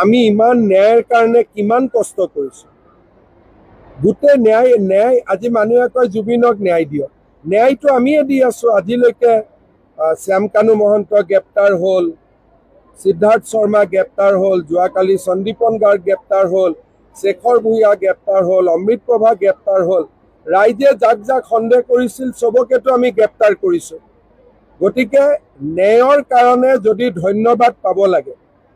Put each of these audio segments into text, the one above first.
আমি ইমান ন্যায়ৰ কাৰণে কিমান কষ্ট কৰিছোঁ। গোটেই ন্যায় আজি মানুহে কয় জুবিনক ন্যায় দিয়ক, ন্যায়টো আমিয়ে দি আছোঁ। আজিলৈকে শ্যামকানু মহন্ত গ্ৰেপ্তাৰ হ'ল, সিদ্ধাৰ্থ শৰ্মা গ্ৰেপ্তাৰ হ'ল, যোৱাকালি সন্দীপন গাৰ্গ গ্ৰেপ্তাৰ হ'ল, শেখৰ ভূঞা গ্ৰেপ্তাৰ হ'ল, অমৃত প্ৰভা গ্ৰেপ্তাৰ হ'ল। ৰাইজে যাক যাক সন্দেহ কৰিছিল চবকেতো আমি গ্ৰেপ্তাৰ কৰিছোঁ। গতিকে ন্যায়ৰ কাৰণে যদি ধন্যবাদ পাব লাগে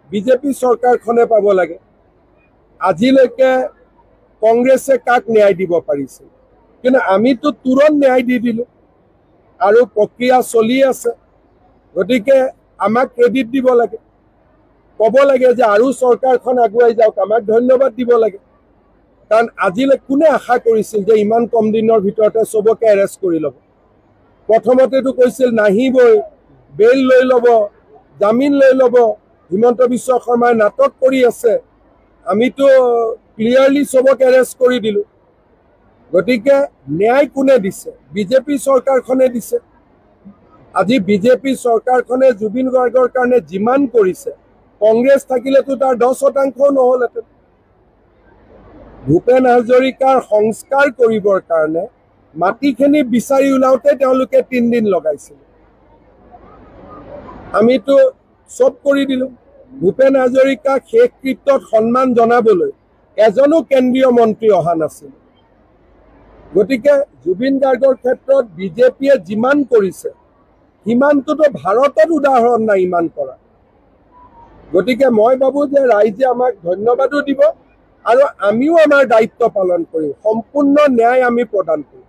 বিজেপি চৰকাৰখনে পাব লাগে। আজিলৈকে কংগ্ৰেছে কাক ন্যায় দিব পাৰিছিল, কিন্তু আমিতো তুৰন্ত ন্যায় দি দিলোঁ আৰু প্ৰক্ৰিয়া চলি আছে। গতিকে আমাক ক্ৰেডিট দিব লাগে, ক'ব লাগে যে আৰু চৰকাৰখন আগুৱাই যাওক, আমাক ধন্যবাদ দিব লাগে। কাৰণ আজিলৈ কোনে আশা কৰিছিল যে ইমান কম দিনৰ ভিতৰতে চবকে এৰেষ্ট কৰি ল'ব। প্ৰথমতেতো কৈছিল নাহিবই, বেইল লৈ ল'ব, জামিন লৈ ল'ব, হিমন্ত বিশ্ব শৰ্মাই নাটক কৰি আছে। আমিতো ক্লিয়াৰলি চবক এৰেষ্ট কৰি দিলোঁ। গতিকে ন্যায় কোনে দিছে? বিজেপি চৰকাৰখনে দিছে। আজি বিজেপি চৰকাৰখনে জুবিন গাৰ্গৰ কাৰণে যিমান কৰিছে, কংগ্ৰেছ থাকিলেতো তাৰ 10% নহ'লহেঁতেন। ভূপেন হাজৰিকাৰ সংস্কাৰ কৰিবৰ কাৰণে মাটিখিনি বিচাৰি ওলাওঁতে তেওঁলোকে 3 দিন লগাইছিল। আমিতো চব কৰি দিলোঁ। ভূপেন হাজৰিকাক শেষ কৃত্যত সন্মান জনাবলৈ এজনো কেন্দ্ৰীয় মন্ত্ৰী অহা নাছিল। গতিকে জুবিন গাৰ্গৰ ক্ষেত্ৰত বিজেপিয়ে যিমান কৰিছে সিমানটোতো ভাৰতত উদাহৰণ নাই ইমান কৰা। গতিকে মই ভাবোঁ যে ৰাইজে আমাক ধন্যবাদো দিব আৰু আমিও আমাৰ দায়িত্ব পালন কৰিম, সম্পূৰ্ণ ন্যায় আমি প্ৰদান কৰিম।